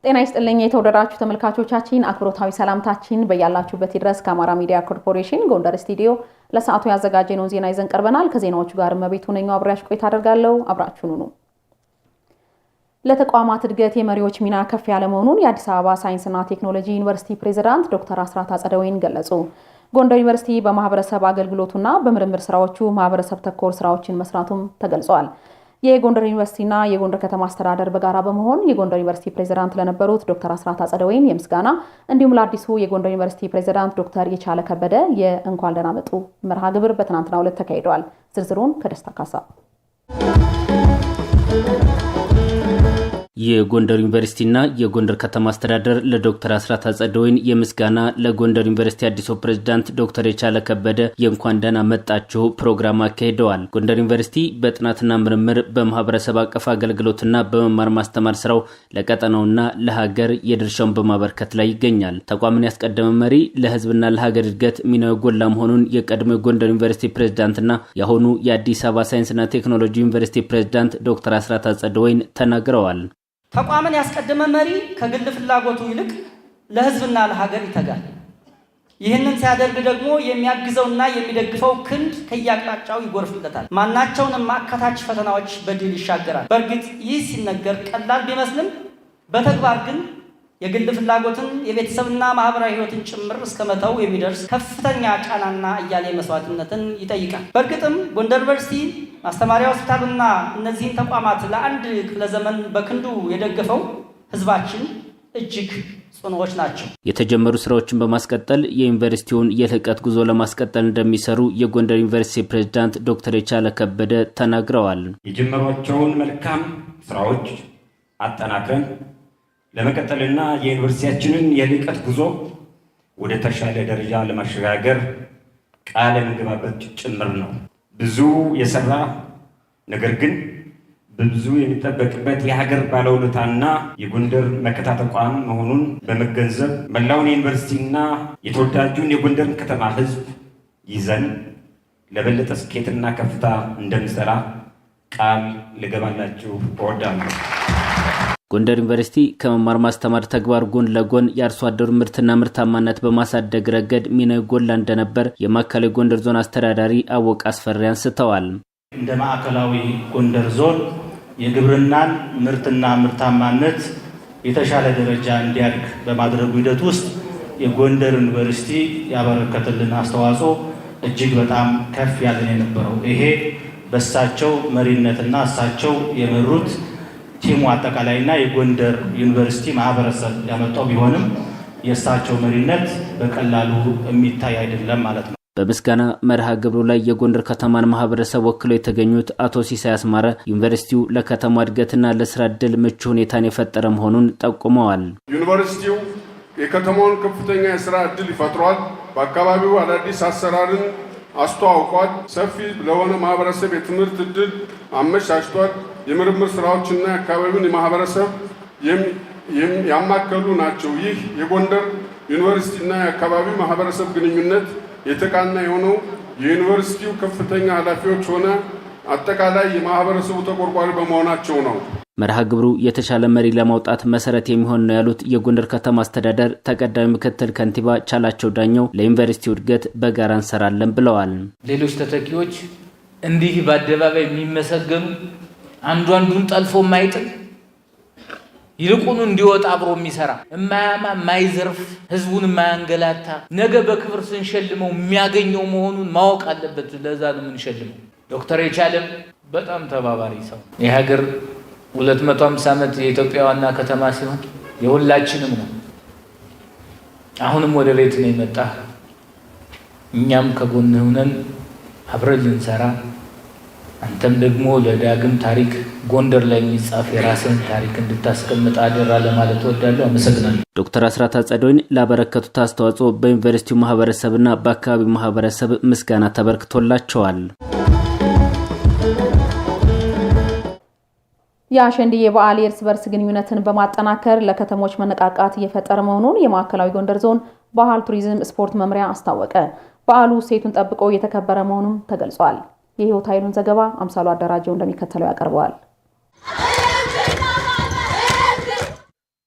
ጤና ይስጥልኝ የተወደዳችሁ ተመልካቾቻችን አክብሮታዊ ሰላምታችን በያላችሁበት ድረስ ከአማራ ሚዲያ ኮርፖሬሽን ጎንደር ስቱዲዮ ለሰዓቱ ያዘጋጀነው ዜና ይዘን ቀርበናል። ከዜናዎቹ ጋር መቤቱ ነኝ አብራሽ ቆይታ አደርጋለሁ። አብራችሁኑ ነው። ለተቋማት እድገት የመሪዎች ሚና ከፍ ያለ መሆኑን የአዲስ አበባ ሳይንስና ቴክኖሎጂ ዩኒቨርሲቲ ፕሬዝዳንት ዶክተር አስራት አጸደወይን ገለጹ። ጎንደር ዩኒቨርሲቲ በማህበረሰብ አገልግሎቱና በምርምር ስራዎቹ ማህበረሰብ ተኮር ስራዎችን መስራቱም ተገልጿል። የጎንደር ዩኒቨርሲቲና የጎንደር ከተማ አስተዳደር በጋራ በመሆን የጎንደር ዩኒቨርሲቲ ፕሬዝዳንት ለነበሩት ዶክተር አስራት አጸደወይን የምስጋና እንዲሁም ለአዲሱ የጎንደር ዩኒቨርሲቲ ፕሬዝዳንት ዶክተር የቻለ ከበደ የእንኳን ደህና መጡ መርሃ ግብር በትናንትናው ዕለት ተካሂዷል። ዝርዝሩን ከደስታ ካሳ የጎንደር ዩኒቨርሲቲና የጎንደር ከተማ አስተዳደር ለዶክተር አስራት አጸደወይን የምስጋና ለጎንደር ዩኒቨርሲቲ አዲሱ ፕሬዝዳንት ዶክተር የቻለ ከበደ የእንኳን ደህና መጣችሁ ፕሮግራም አካሂደዋል። ጎንደር ዩኒቨርሲቲ በጥናትና ምርምር በማህበረሰብ አቀፍ አገልግሎትና በመማር ማስተማር ስራው ለቀጠናውና ለሀገር የድርሻውን በማበርከት ላይ ይገኛል። ተቋምን ያስቀደመ መሪ ለህዝብና ለሀገር እድገት ሚናው የጎላ መሆኑን የቀድሞ የጎንደር ዩኒቨርሲቲ ፕሬዝዳንትና የአሁኑ የአዲስ አበባ ሳይንስና ቴክኖሎጂ ዩኒቨርሲቲ ፕሬዝዳንት ዶክተር አስራት አጸደወይን ተናግረዋል። ተቋምን ያስቀደመ መሪ ከግል ፍላጎቱ ይልቅ ለህዝብና ለሀገር ይተጋል። ይህንን ሲያደርግ ደግሞ የሚያግዘውና የሚደግፈው ክንድ ከያቅጣጫው ይጎርፍለታል። ማናቸውንም አካታች ፈተናዎች በድል ይሻገራል። በእርግጥ ይህ ሲነገር ቀላል ቢመስልም በተግባር ግን የግል ፍላጎትን የቤተሰብና ማህበራዊ ህይወትን ጭምር እስከመተው የሚደርስ ከፍተኛ ጫናና አያሌ መስዋዕትነትን ይጠይቃል። በእርግጥም ጎንደር ዩኒቨርሲቲ ማስተማሪያ ሆስፒታልና እነዚህን ተቋማት ለአንድ ክፍለ ዘመን በክንዱ የደገፈው ህዝባችን እጅግ ጽኑዎች ናቸው። የተጀመሩ ስራዎችን በማስቀጠል የዩኒቨርሲቲውን የልህቀት ጉዞ ለማስቀጠል እንደሚሰሩ የጎንደር ዩኒቨርሲቲ ፕሬዝዳንት ዶክተር የቻለ ከበደ ተናግረዋል። የጀመሯቸውን መልካም ስራዎች አጠናክረን ለመቀጠልና የዩኒቨርሲቲያችንን የልህቀት ጉዞ ወደ ተሻለ ደረጃ ለማሸጋገር ቃል የምንገባበት ጭምር ነው። ብዙ የሰራ ነገር ግን ብዙ የሚጠበቅበት የሀገር ባለውለታና የጎንደር መከታ ተቋም መሆኑን በመገንዘብ መላውን የዩኒቨርሲቲና የተወዳጁን የጎንደር ከተማ ህዝብ ይዘን ለበለጠ ስኬትና ከፍታ እንደምንሰራ ቃል ልገባላችሁ እወዳለሁ። ጎንደር ዩኒቨርሲቲ ከመማር ማስተማር ተግባር ጎን ለጎን የአርሶ አደሩ ምርትና ምርታማነት በማሳደግ ረገድ ሚናው ጎላ እንደነበር የማዕከላዊ ጎንደር ዞን አስተዳዳሪ አወቅ አስፈሪ አንስተዋል። እንደ ማዕከላዊ ጎንደር ዞን የግብርናን ምርትና ምርታማነት የተሻለ ደረጃ እንዲያድግ በማድረጉ ሂደት ውስጥ የጎንደር ዩኒቨርሲቲ ያበረከተልን አስተዋጽኦ እጅግ በጣም ከፍ ያለ የነበረው ይሄ በእሳቸው መሪነትና እሳቸው የመሩት ቲሙ አጠቃላይና የጎንደር ዩኒቨርሲቲ ማህበረሰብ ያመጣው ቢሆንም የእሳቸው መሪነት በቀላሉ የሚታይ አይደለም ማለት ነው። በምስጋና መርሃ ግብሩ ላይ የጎንደር ከተማን ማህበረሰብ ወክለው የተገኙት አቶ ሲሳይ አስማረ ዩኒቨርሲቲው ለከተማ እድገትና ለስራ ዕድል ምቹ ሁኔታን የፈጠረ መሆኑን ጠቁመዋል። ዩኒቨርሲቲው የከተማውን ከፍተኛ የስራ ዕድል ይፈጥሯል። በአካባቢው አዳዲስ አሰራርን አስተዋውቋል። ሰፊ ለሆነ ማህበረሰብ የትምህርት ዕድል አመቻችቷል። የምርምር ስራዎችና የአካባቢውን የማህበረሰብ ያማከሉ ናቸው። ይህ የጎንደር ዩኒቨርሲቲና የአካባቢው ማህበረሰብ ግንኙነት የተቃና የሆነው የዩኒቨርሲቲው ከፍተኛ ኃላፊዎች ሆነ አጠቃላይ የማህበረሰቡ ተቆርቋሪ በመሆናቸው ነው። መርሃ ግብሩ የተሻለ መሪ ለማውጣት መሰረት የሚሆን ነው ያሉት የጎንደር ከተማ አስተዳደር ተቀዳሚ ምክትል ከንቲባ ቻላቸው ዳኘው ለዩኒቨርሲቲው እድገት በጋራ እንሰራለን ብለዋል። ሌሎች ተተኪዎች እንዲህ በአደባባይ የሚመሰገኑ አንዱን ጠልፎ የማይጥል ይልቁኑ እንዲወጣ አብሮ የሚሰራ የማያማ የማይዘርፍ ህዝቡን የማያንገላታ ነገ በክብር ስንሸልመው የሚያገኘው መሆኑን ማወቅ አለበት። ለዛ ነው የምንሸልመው። ዶክተር የቻለም በጣም ተባባሪ ሰው የሀገር 250 ዓመት የኢትዮጵያ ዋና ከተማ ሲሆን የሁላችንም ነው። አሁንም ወደ ቤት ነው የመጣ። እኛም ከጎንህ ሆነን አብረን ልንሰራ አንተም ደግሞ ለዳግም ታሪክ ጎንደር ላይ የሚጻፍ የራስን ታሪክ እንድታስቀምጥ አደራ ለማለት ወዳለሁ። አመሰግናለሁ። ዶክተር አስራት አጸደወይን ላበረከቱት አስተዋጽኦ በዩኒቨርሲቲው ማህበረሰብና በአካባቢው ማህበረሰብ ምስጋና ተበርክቶላቸዋል። የአሸንድዬ በዓል የእርስ በርስ ግንኙነትን በማጠናከር ለከተሞች መነቃቃት እየፈጠረ መሆኑን የማዕከላዊ ጎንደር ዞን ባህል ቱሪዝም ስፖርት መምሪያ አስታወቀ። በዓሉ እሴቱን ጠብቆ እየተከበረ መሆኑም ተገልጿል። የህይወት ኃይሉን ዘገባ አምሳሉ አደራጀው እንደሚከተለው ያቀርበዋል።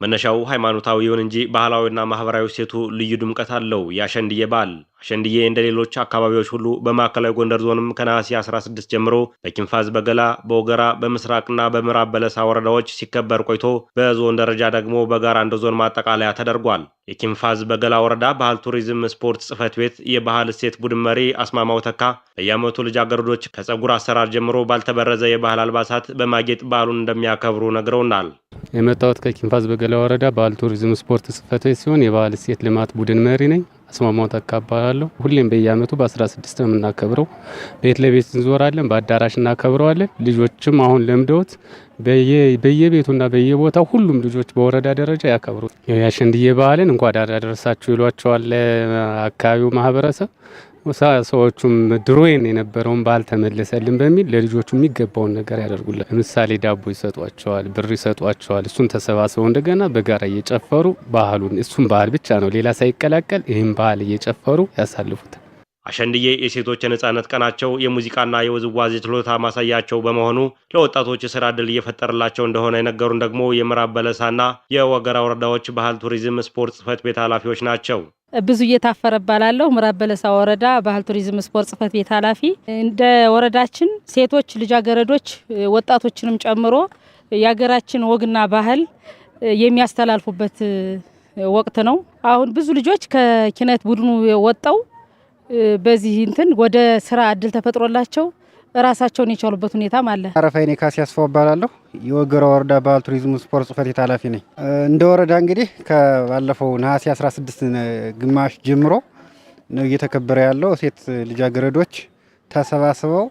መነሻው ሃይማኖታዊ ይሁን እንጂ ባህላዊና ማህበራዊ እሴቱ ልዩ ድምቀት አለው። የአሸንድዬ በዓል አሸንድዬ እንደ ሌሎች አካባቢዎች ሁሉ በማዕከላዊ ጎንደር ዞንም ከነሐሴ 16 ጀምሮ በኪንፋዝ፣ በገላ፣ በወገራ፣ በምስራቅና በምዕራብ በለሳ ወረዳዎች ሲከበር ቆይቶ በዞን ደረጃ ደግሞ በጋራ እንደ ዞን ማጠቃለያ ተደርጓል። የኪንፋዝ በገላ ወረዳ ባህል ቱሪዝም ስፖርት ጽሕፈት ቤት የባህል እሴት ቡድን መሪ አስማማው ተካ በየዓመቱ ልጃገረዶች ከጸጉር አሰራር ጀምሮ ባልተበረዘ የባህል አልባሳት በማጌጥ በዓሉን እንደሚያከብሩ ነግረውናል። የመጣሁት ከኪንፋዝ በገላ ወረዳ ባህል ቱሪዝም ስፖርት ጽሕፈት ቤት ሲሆን የባህል እሴት ልማት ቡድን መሪ ነኝ። አስማማው ተካ እባላለሁ። ሁሌም በየዓመቱ በ16 ነው የምናከብረው። ቤት ለቤት እንዞራለን፣ በአዳራሽ እናከብረዋለን። ልጆችም አሁን ለምደውት በየቤቱና በየቦታው ሁሉም ልጆች በወረዳ ደረጃ ያከብሩ። የአሸንድዬ ባህልን እንኳን አደረሳችሁ ይሏቸዋል አካባቢው ማህበረሰብ። ሰዎቹም ድሮዬን የነበረውን ባህል ተመለሰልን በሚል ለልጆቹ የሚገባውን ነገር ያደርጉላል። ለምሳሌ ዳቦ ይሰጧቸዋል፣ ብር ይሰጧቸዋል። እሱን ተሰባስበው እንደገና በጋራ እየጨፈሩ ባህሉን እሱን ባህል ብቻ ነው ሌላ ሳይቀላቀል ይህን ባህል እየጨፈሩ ያሳልፉታል። አሸንድዬ የሴቶች የነጻነት ቀናቸው የሙዚቃና የውዝዋዜ ችሎታ ማሳያቸው በመሆኑ ለወጣቶች የስራ ዕድል እየፈጠረላቸው እንደሆነ የነገሩን ደግሞ የምዕራብ በለሳና የወገራ ወረዳዎች ባህል ቱሪዝም ስፖርት ጽሕፈት ቤት ኃላፊዎች ናቸው። ብዙ እየታፈረ ባላለሁ ምዕራብ በለሳ ወረዳ ባህል ቱሪዝም ስፖርት ጽሕፈት ቤት ኃላፊ። እንደ ወረዳችን ሴቶች ልጃገረዶች ወጣቶችንም ጨምሮ የሀገራችን ወግና ባህል የሚያስተላልፉበት ወቅት ነው። አሁን ብዙ ልጆች ከኪነት ቡድኑ ወጣው በዚህ ወደ ስራ እድል ተፈጥሮላቸው ራሳቸውን የቻሉበት ሁኔታም አለ። አረፋይኔ ካሲ ያስፋው እባላለሁ። የወገራ ወረዳ ባህል ቱሪዝም ስፖርት ጽሕፈት ቤት ኃላፊ ነኝ። እንደ ወረዳ እንግዲህ ከባለፈው ነሐሴ 16 ግማሽ ጀምሮ ነው እየተከበረ ያለው። ሴት ልጃገረዶች ተሰባስበው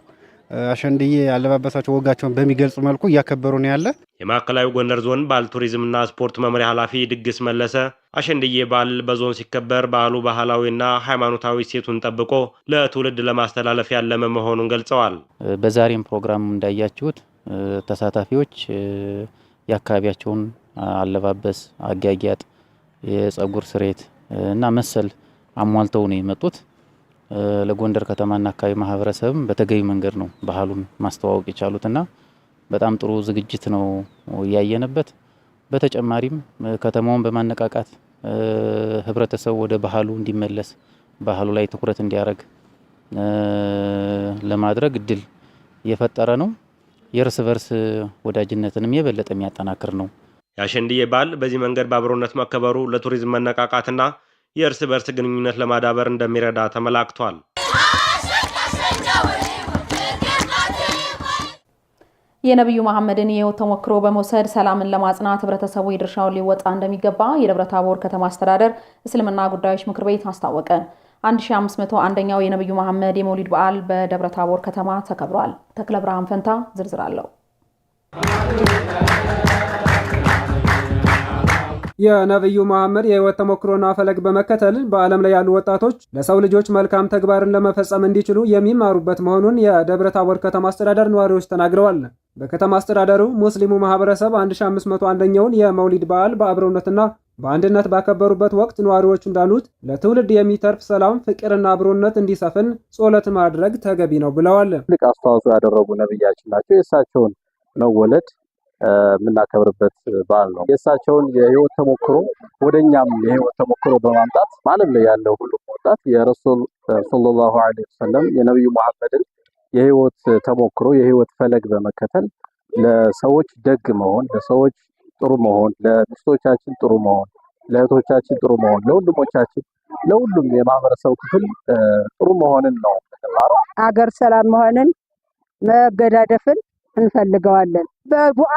አሸንድዬ አለባበሳቸው ወጋቸውን በሚገልጽ መልኩ እያከበሩ ነው ያለ። የማዕከላዊ ጎንደር ዞን ባህል ቱሪዝምና ስፖርት መምሪያ ኃላፊ ድግስ መለሰ አሸንድዬ በዓል በዞን ሲከበር ባህሉ ባህላዊና ሃይማኖታዊ እሴቱን ጠብቆ ለትውልድ ለማስተላለፍ ያለመ መሆኑን ገልጸዋል። በዛሬም ፕሮግራም እንዳያችሁት ተሳታፊዎች የአካባቢያቸውን አለባበስ፣ አጋጊያጥ፣ የጸጉር ስሬት እና መሰል አሟልተው ነው የመጡት። ለጎንደር ከተማና አካባቢ ማህበረሰብም በተገቢ መንገድ ነው ባህሉን ማስተዋወቅ የቻሉትና በጣም ጥሩ ዝግጅት ነው ያየነበት። በተጨማሪም ከተማውን በማነቃቃት ህብረተሰቡ ወደ ባህሉ እንዲመለስ ባህሉ ላይ ትኩረት እንዲያደርግ ለማድረግ እድል የፈጠረ ነው። የእርስ በርስ ወዳጅነትንም የበለጠ የሚያጠናክር ነው። የአሸንድዬ በዓል በዚህ መንገድ በአብሮነት መከበሩ ለቱሪዝም መነቃቃትና የእርስ በርስ ግንኙነት ለማዳበር እንደሚረዳ ተመላክቷል። የነብዩ መሐመድን የህይወት ተሞክሮ በመውሰድ ሰላምን ለማጽናት ህብረተሰቡ የድርሻውን ሊወጣ እንደሚገባ የደብረ ታቦር ከተማ አስተዳደር እስልምና ጉዳዮች ምክር ቤት አስታወቀ። 1501ኛው የነብዩ መሐመድ የመውሊድ በዓል በደብረ ታቦር ከተማ ተከብሯል። ተክለ ብርሃን ፈንታ ዝርዝር አለው። የነብዩ መሐመድ የህይወት ተሞክሮና ፈለግ በመከተል በዓለም ላይ ያሉ ወጣቶች ለሰው ልጆች መልካም ተግባርን ለመፈጸም እንዲችሉ የሚማሩበት መሆኑን የደብረ ታቦር ከተማ አስተዳደር ነዋሪዎች ተናግረዋል። በከተማ አስተዳደሩ ሙስሊሙ ማህበረሰብ 1501ኛውን የመውሊድ በዓል በአብሮነትና በአንድነት ባከበሩበት ወቅት ነዋሪዎቹ እንዳሉት ለትውልድ የሚተርፍ ሰላም፣ ፍቅርና አብሮነት እንዲሰፍን ጾለት ማድረግ ተገቢ ነው ብለዋል። ትልቅ አስተዋጽኦ ያደረጉ ነብያችን ናቸው። የእሳቸውን መወለድ የምናከብርበት በዓል ነው። የእሳቸውን የህይወት ተሞክሮ ወደኛም የህይወት ተሞክሮ በማምጣት ዓለም ላይ ያለው ሁሉ ወጣት የረሱል ሰለላሁ ዐለይሂ ወሰለም የነብዩ መሐመድን የህይወት ተሞክሮ የህይወት ፈለግ በመከተል ለሰዎች ደግ መሆን፣ ለሰዎች ጥሩ መሆን፣ ለሚስቶቻችን ጥሩ መሆን፣ ለእህቶቻችን ጥሩ መሆን፣ ለወንድሞቻችን፣ ለሁሉም የማህበረሰብ ክፍል ጥሩ መሆንን ነው የምንማረው። አገር ሰላም መሆንን መገዳደፍን እንፈልገዋለን። በዱዓ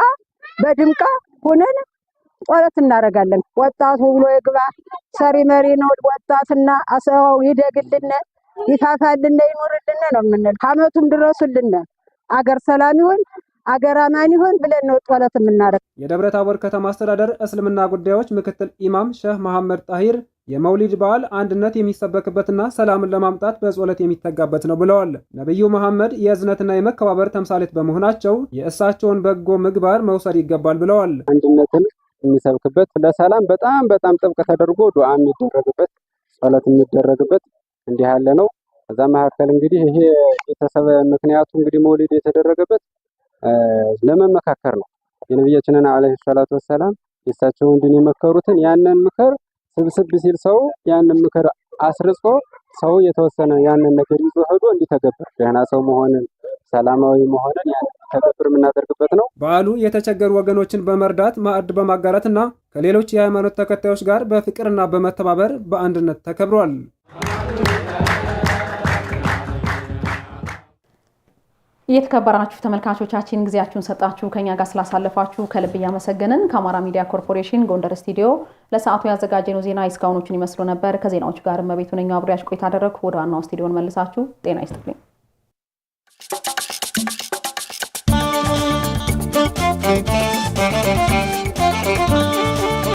በድምቃ ሆነን ጸሎት እናደርጋለን። ወጣቱ ብሎ ይግባ፣ ሰሪ መሪ ነው። ወጣትና አሰው ይደግልን፣ ይፋፋልን፣ ይኑርልን ነው የምንል። ከዓመቱም ድረሱልን፣ አገር ሰላም ይሁን፣ አገር አማን ይሁን ብለን ነው ጸሎት የምናደርግ። የደብረ ታቦር ከተማ አስተዳደር እስልምና ጉዳዮች ምክትል ኢማም ሼህ መሐመድ ጣሂር የመውሊድ በዓል አንድነት የሚሰበክበትና ሰላምን ለማምጣት በጸሎት የሚተጋበት ነው ብለዋል። ነብዩ መሐመድ የእዝነትና የመከባበር ተምሳሌት በመሆናቸው የእሳቸውን በጎ ምግባር መውሰድ ይገባል ብለዋል። አንድነትን የሚሰብክበት ለሰላም በጣም ጥብቅ ተደርጎ ዱዓ የሚደረግበት ጸሎት የሚደረግበት እንዲህ ያለ ነው። ከዛ መካከል እንግዲህ ይሄ ቤተሰብ ምክንያቱ እንግዲህ መውሊድ የተደረገበት ለመመካከር ነው። የነብያችንን አለይሂ ሰላቱ ወሰላም የሳቸው እንድን የመከሩትን ያንን ምክር ስብስብ ሲል ሰው ያንን ምክር አስርጾ ሰው የተወሰነ ያንን ነገር ይዞ ሄዶ እንዲተገብር ደህና ሰው መሆንን ሰላማዊ መሆንን ያን ተገብር የምናደርግበት ነው። በዓሉ የተቸገሩ ወገኖችን በመርዳት ማዕድ በማጋራትና ከሌሎች የሃይማኖት ተከታዮች ጋር በፍቅርና በመተባበር በአንድነት ተከብሯል። የተከበራችሁ ተመልካቾቻችን ጊዜያችሁን ሰጣችሁ ከኛ ጋር ስላሳለፋችሁ ከልብ እያመሰገንን ከአማራ ሚዲያ ኮርፖሬሽን ጎንደር ስቱዲዮ ለሰዓቱ ያዘጋጀነው ዜና እስካሁኖቹን ይመስሉ ነበር። ከዜናዎቹ ጋር መቤቱ ነኝ አብሬያችሁ ቆይታ አደረግኩ። ወደ ዋናው ስቱዲዮን መልሳችሁ ጤና ይስጥልኝ።